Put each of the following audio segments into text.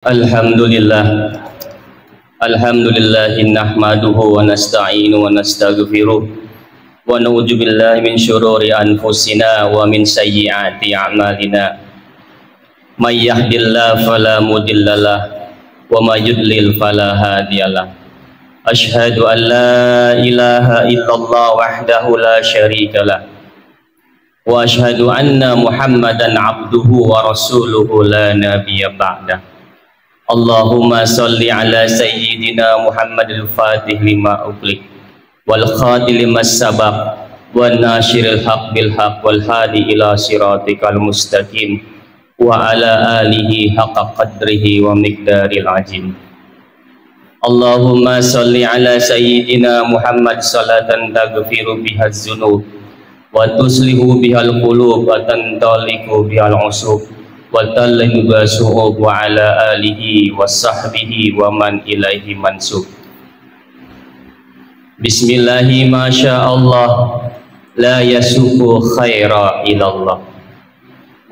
Alhamdulillah, nahmaduhu wa nasta'inu wa nastaghfiruh wa na'udzu billahi min syururi anfusina wa min sayyiati a'malina. May yahdihillahu fala mudhillalah wa may yudlil fala hadiyalah. Asyhadu an la ilaha illallah wahdahu la syarikalah wa asyhadu anna Muhammadan abduhu wa rasuluhu la nabiyya ba'dah. Allahumma salli ala sayyidina Muhammadil fatih lima ughliq wal khatil lima sabaq wan nasyiril haq bil haq wal hadi ila siratikal mustaqim wa ala alihi haqqa qadrihi wa miqdaril azim. Allahumma salli ala sayyidina Muhammad salatan taghfiru bihaz dzunub wa tuslihu bihal qulub wa tantaliqu bihal usub wa tallimu basu'ub wa ala alihi wa sahbihi wa man ilaihi mansub. Bismillahi masyaallah la yasuku khaira ilallah.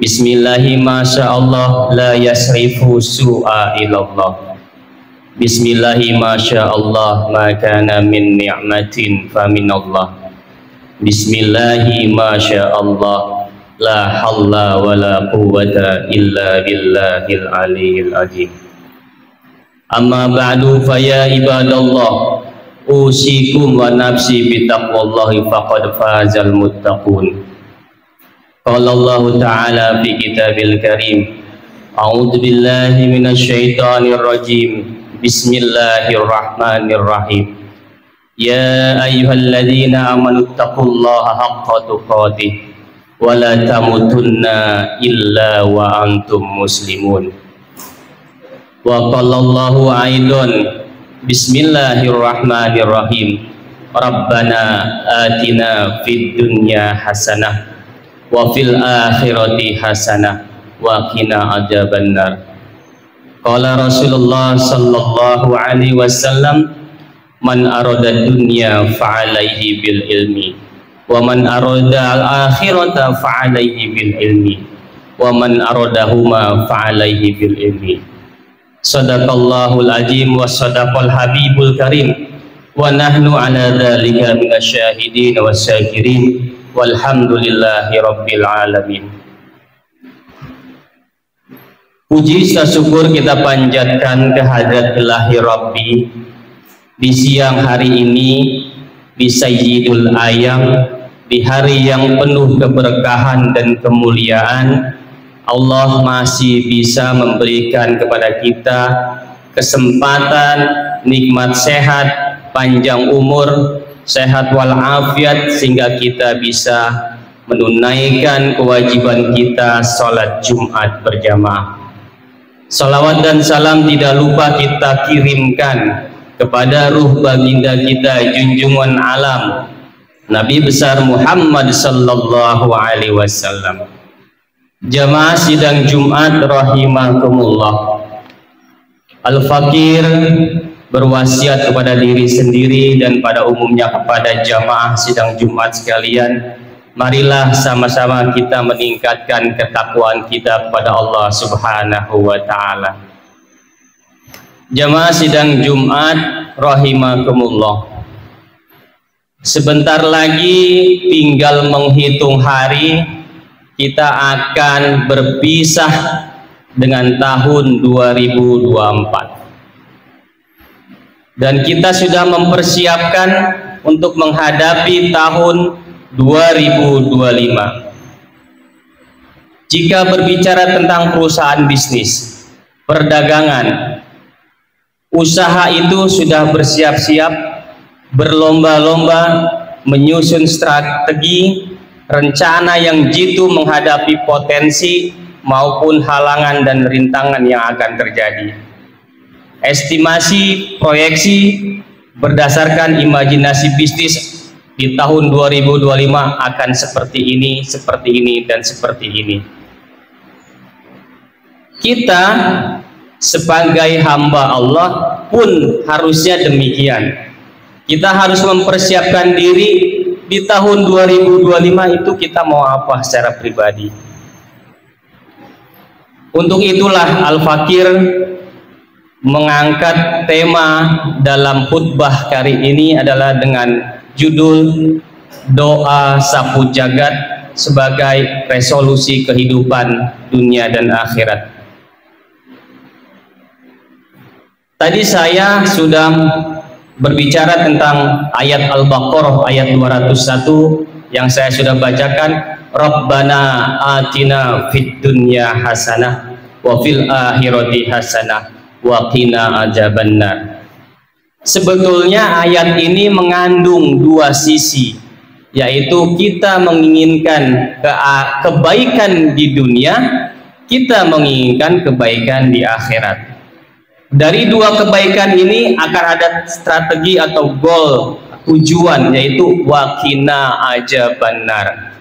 Bismillahi masyaallah la yasrifu su'a ilallah. Bismillahi masyaallah ma kana min ni'matin fa minallah. Bismillahi masyaallah la halla wa la quwwata illa billahil aliyyil azim. Amma ba'du fa ya ibadallah usikum wa nafsi bitaqwallahi faqad fazal muttaqun. Qala Allah ta'ala fi kitabil karim a'udzu billahi minasyaitonir rajim. Bismillahirrahmanirrahim. Ya ayyuhalladzina amanu taqullaha haqqa tuqatih wa la tamutunna illa wa antum muslimun. Wa qala Allahu aidan bismillahirrahmanirrahim. Rabbana atina fid dunya hasanah wa fil akhirati hasanah wa qina adzabannar. Qala Rasulullah sallallahu alaihi wasallam man arada dunya fa'alaihi bil ilmi wa man arada al-akhirata fa'alaihi bil ilmi wa man aradahuma fa'alaihi bil ilmi. Sadaqallahul azim wa sadaqal habibul karim wa nahnu ala dzalika minasyahidin wasyakirin walhamdulillahi rabbil alamin. Puji syukur kita panjatkan kehadrat Ilahi Rabbi di siang hari ini, di Sayyidul Ayam, di hari yang penuh keberkahan dan kemuliaan. Allah masih bisa memberikan kepada kita kesempatan, nikmat sehat, panjang umur, sehat walafiat, sehingga kita bisa menunaikan kewajiban kita sholat Jumat berjamaah. Salawat dan salam tidak lupa kita kirimkan kepada ruh baginda kita, junjungan alam Nabi besar Muhammad sallallahu alaihi wasallam. Jamaah sidang Jumat rahimakumullah. Al-Fakir berwasiat kepada diri sendiri dan pada umumnya kepada jamaah sidang Jumat sekalian, marilah sama-sama kita meningkatkan ketakwaan kita kepada Allah Subhanahu wa taala. Jamaah sidang Jumat rahimakumullah. Sebentar lagi tinggal menghitung hari kita akan berpisah dengan tahun 2024. Dan kita sudah mempersiapkan untuk menghadapi tahun 2025. Jika berbicara tentang perusahaan bisnis, perdagangan, usaha itu sudah bersiap-siap, berlomba-lomba menyusun strategi, rencana yang jitu menghadapi potensi maupun halangan dan rintangan yang akan terjadi. Estimasi, proyeksi berdasarkan imajinasi bisnis di tahun 2025 akan seperti ini, dan seperti ini. Kita sebagai hamba Allah pun harusnya demikian. Kita harus mempersiapkan diri di tahun 2025 itu kita mau apa secara pribadi. Untuk itulah Al-Fakir mengangkat tema dalam khutbah kali ini adalah dengan judul Doa Sapu Jagat sebagai resolusi kehidupan dunia dan akhirat. Tadi saya sudah berbicara tentang ayat Al-Baqarah ayat 201 yang saya sudah bacakan, Rabbana atina fid dunya hasanah wa fil akhirati hasanah wa qina adzabannar. Sebetulnya ayat ini mengandung dua sisi, yaitu kita menginginkan kebaikan di dunia, kita menginginkan kebaikan di akhirat. Dari dua kebaikan ini akan ada strategi atau goal, tujuan, yaitu wa qina adzabannar.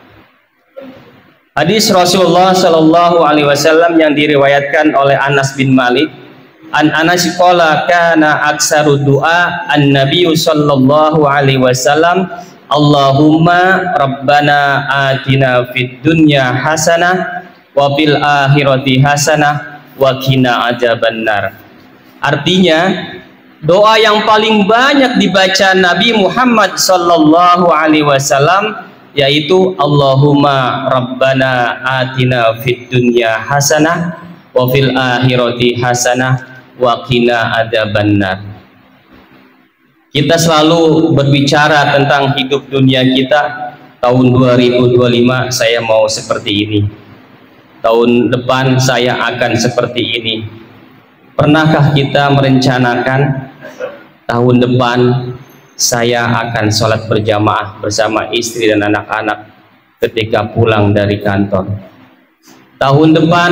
Hadis Rasulullah Shallallahu Alaihi Wasallam yang diriwayatkan oleh Anas bin Malik, an Anas qala kana aksaru du'a an Nabi Sallallahu Alaihi Wasallam Allahumma Rabbana atina fid dunya hasanah wa fil akhirati hasanah wa qina adzabannar. Artinya, doa yang paling banyak dibaca Nabi Muhammad Sallallahu Alaihi Wasallam yaitu Allahumma Rabbana atina fid dunya hasanah wa fil akhirati hasanah wa qina adzabannar. Kita selalu berbicara tentang hidup dunia kita. Tahun 2025 saya mau seperti ini, tahun depan saya akan seperti ini. Pernahkah kita merencanakan tahun depan saya akan sholat berjamaah bersama istri dan anak-anak ketika pulang dari kantor? Tahun depan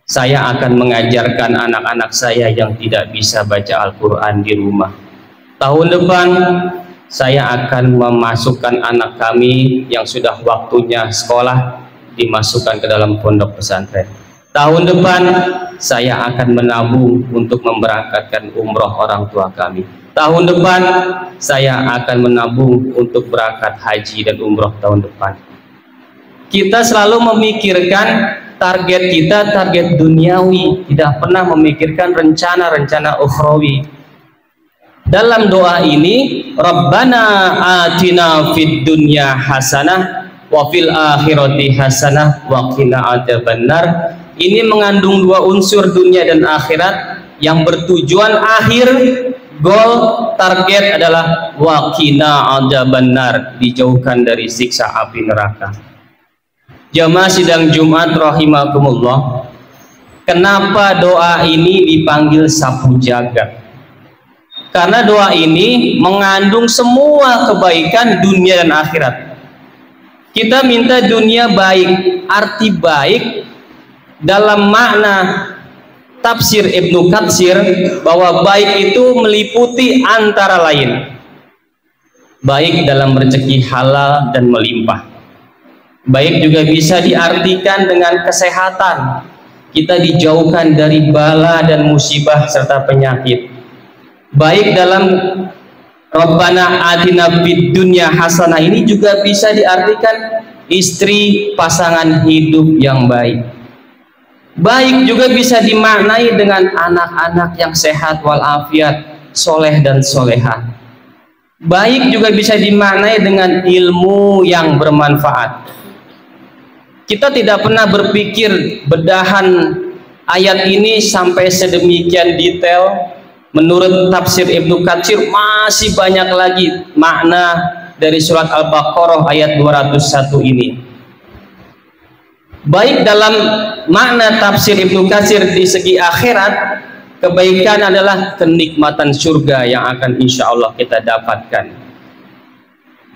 saya akan mengajarkan anak-anak saya yang tidak bisa baca Al-Quran di rumah. Tahun depan saya akan memasukkan anak kami yang sudah waktunya sekolah dimasukkan ke dalam pondok pesantren. Tahun depan saya akan menabung untuk memberangkatkan umroh orang tua kami. Tahun depan saya akan menabung untuk berangkat haji dan umroh tahun depan. Kita selalu memikirkan target kita, target duniawi, tidak pernah memikirkan rencana-rencana ukhrawi. Dalam doa ini, Rabbana atina fid dunya hasanah wa fil akhirati hasanah wa qina adzabannar. Ini mengandung dua unsur dunia dan akhirat yang bertujuan akhir, goal, target adalah wa qina adzabannar, dijauhkan dari siksa api neraka. Jamaah sidang Jumat rahimakumullah, kenapa doa ini dipanggil sapu jagat? Karena doa ini mengandung semua kebaikan dunia dan akhirat. Kita minta dunia baik, arti baik dalam makna tafsir Ibnu Katsir bahwa baik itu meliputi antara lain baik dalam rezeki halal dan melimpah. Baik juga bisa diartikan dengan kesehatan, kita dijauhkan dari bala dan musibah serta penyakit. Baik dalam Rabbana atina fid dunya hasanah ini juga bisa diartikan istri, pasangan hidup yang baik. Baik juga bisa dimaknai dengan anak-anak yang sehat walafiat, soleh dan solehah. Baik juga bisa dimaknai dengan ilmu yang bermanfaat. Kita tidak pernah berpikir bedahan ayat ini sampai sedemikian detail. Menurut tafsir Ibnu Katsir masih banyak lagi makna dari surat Al-Baqarah ayat 201 ini. Baik dalam makna tafsir Ibnu Katsir di segi akhirat, kebaikan adalah kenikmatan surga yang akan insya Allah kita dapatkan.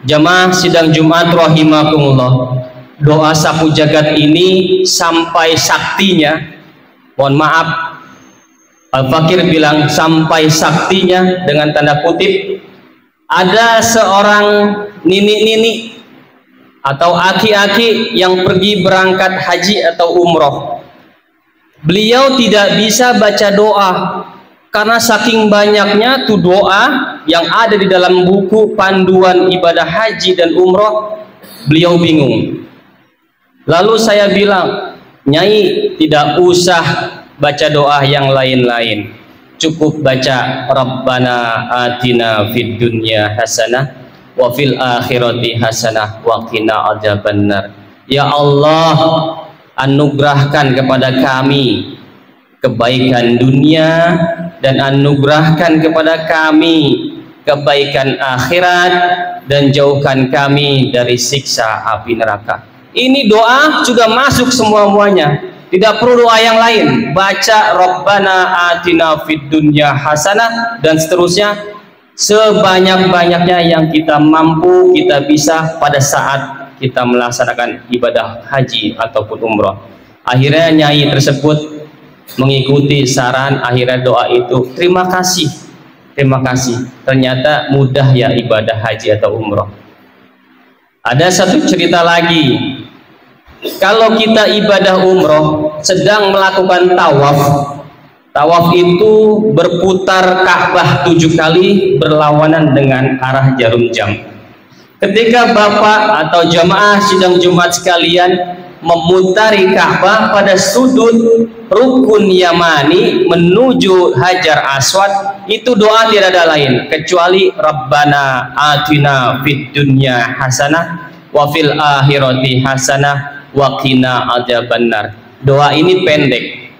Jamaah sidang Jumat rahimakumullah, doa sapu jagat ini sampai saktinya, mohon maaf, Al-Fakir bilang sampai saktinya dengan tanda kutip, ada seorang nini-nini atau aki-aki yang pergi berangkat haji atau umroh. Beliau tidak bisa baca doa karena saking banyaknya tuh doa yang ada di dalam buku panduan ibadah haji dan umroh. Beliau bingung. Lalu saya bilang, Nyai tidak usah baca doa yang lain-lain. Cukup baca Rabbana atina fid dunya hasanah wa fil akhirati hasanah wa qina adzabannar. Ya Allah, anugerahkan kepada kami kebaikan dunia dan anugerahkan kepada kami kebaikan akhirat dan jauhkan kami dari siksa api neraka. Ini doa juga masuk semua-muanya, tidak perlu doa yang lain. Baca Rabbana atina fid dunya hasanah dan seterusnya sebanyak-banyaknya yang kita mampu, kita bisa pada saat kita melaksanakan ibadah haji ataupun umroh. Akhirnya nyai tersebut mengikuti saran, akhirnya doa itu, terima kasih, ternyata mudah ya ibadah haji atau umroh. Ada satu cerita lagi, kalau kita ibadah umroh sedang melakukan tawaf, tawaf itu berputar Ka'bah 7 kali berlawanan dengan arah jarum jam. Ketika Bapak atau jamaah sidang Jumat sekalian memutari Ka'bah pada sudut rukun Yamani menuju Hajar Aswad, itu doa tidak ada lain kecuali Rabbana atina fid dunya hasanah wa fil akhirati hasanah wa qina adzabannar. Doa ini pendek,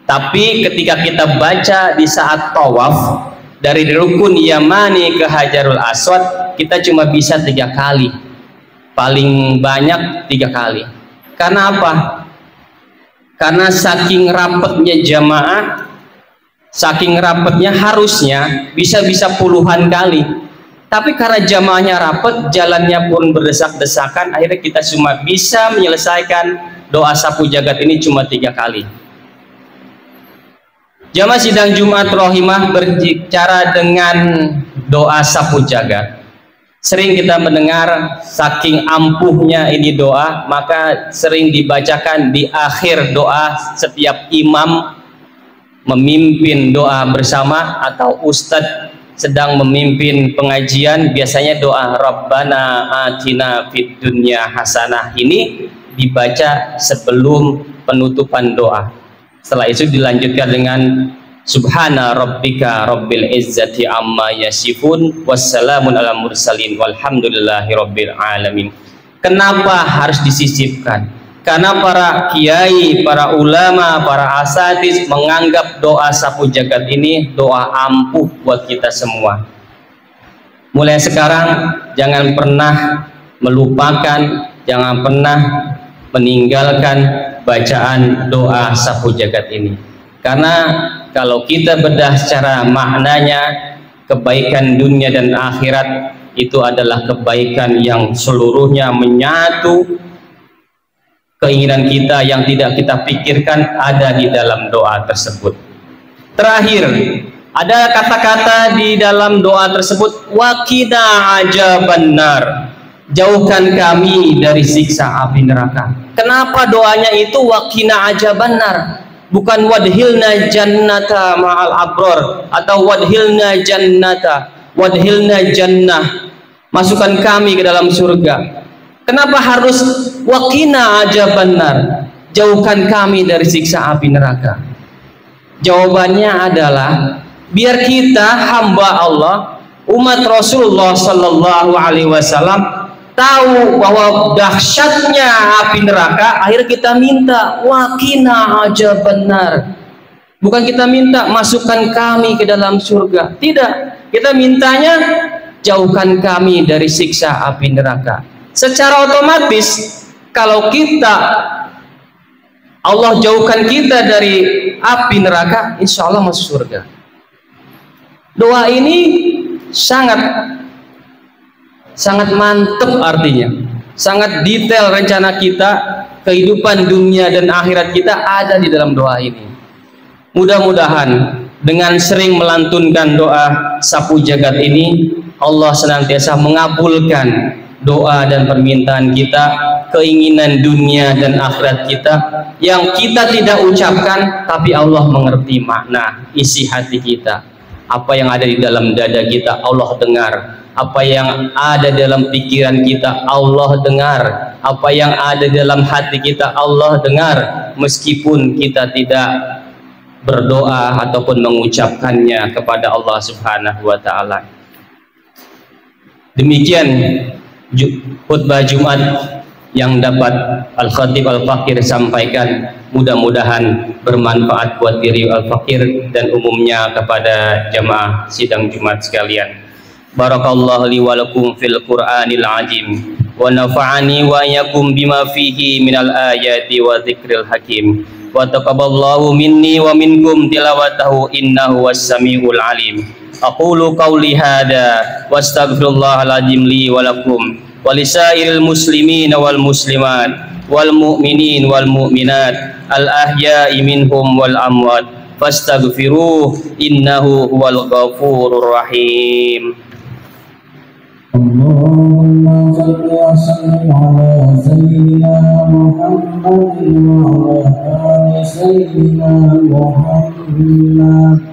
tapi ketika kita baca di saat tawaf dari rukun Yamani ke Hajarul Aswad, kita cuma bisa 3 kali, paling banyak 3 kali. Karena apa? Karena saking rapatnya jamaah, saking rapatnya harusnya bisa-bisa puluhan kali. Tapi karena jamaahnya rapat, jalannya pun berdesak-desakan, akhirnya kita cuma bisa menyelesaikan doa sapu jagat ini cuma 3 kali. Jamaah sidang Jumat rahimah berbicara dengan doa sapu jagat. Sering kita mendengar saking ampuhnya ini doa, maka sering dibacakan di akhir doa setiap imam memimpin doa bersama atau ustadz sedang memimpin pengajian, biasanya doa Rabbana atina fid dunya hasanah ini dibaca sebelum penutupan doa. Setelah itu dilanjutkan dengan Subhana rabbika rabbil izzati amma yasifun wassalamun ala mursalin walhamdulillahi rabbil alamin. Kenapa harus disisipkan? Karena para kiai, para ulama, para asatiz menganggap doa sapu jagat ini doa ampuh buat kita semua. Mulai sekarang jangan pernah melupakan, jangan pernah meninggalkan bacaan doa sapu jagat ini. Karena kalau kita bedah secara maknanya, kebaikan dunia dan akhirat itu adalah kebaikan yang seluruhnya menyatu. Keinginan kita yang tidak kita pikirkan ada di dalam doa tersebut. Terakhir, ada kata-kata di dalam doa tersebut, waqina ajabannar, jauhkan kami dari siksa api neraka. Kenapa doanya itu waqina ajabannar? Bukan wadhilna jannata ma'al abror atau wadhilna jannah, masukkan kami ke dalam surga. Kenapa harus waqina ajabannar, jauhkan kami dari siksa api neraka? Jawabannya adalah biar kita hamba Allah, umat Rasulullah sallallahu alaihi wasallam tahu bahwa dahsyatnya api neraka, akhirnya kita minta waqina ajabannar. Bukan kita minta masukkan kami ke dalam surga, tidak, kita mintanya jauhkan kami dari siksa api neraka. Secara otomatis kalau kita Allah jauhkan kita dari api neraka, insya Allah masuk surga. Doa ini sangat mantap, artinya sangat detail rencana kita, kehidupan dunia dan akhirat kita ada di dalam doa ini. Mudah-mudahan dengan sering melantunkan doa sapu jagat ini, Allah senantiasa mengabulkan doa dan permintaan kita, keinginan dunia dan akhirat kita yang kita tidak ucapkan, tapi Allah mengerti makna isi hati kita. Apa yang ada di dalam dada kita Allah dengar, apa yang ada dalam pikiran kita Allah dengar, apa yang ada dalam hati kita Allah dengar. Meskipun kita tidak berdoa ataupun mengucapkannya kepada Allah Subhanahu wa taala. Demikian khutbah Jumat yang dapat Al-Khatib Al-Fakir sampaikan, mudah-mudahan bermanfaat buat diri Al-Fakir dan umumnya kepada jamaah sidang Jumat sekalian. Barakallahu li wa lakum fil Qur'anil azim wa nafa'ani wa iyyakum bima fihi minal ayati wa dzikril hakim wa taqabbalallahu minni wa minkum tilawatahu innahu was-sami'ul alim. Aqulu qawli hada wastaghfirullahal azim li wa lakum walisairil muslimin wal muslimat wal mu'minin wal mu'minat al ahya'i minhum wal amwat fastaghfiruh innahu huwal ghafurur rahim. Allahumma salli wa sallim ala sayyidina Muhammad wa ala ali sayyidina Muhammad.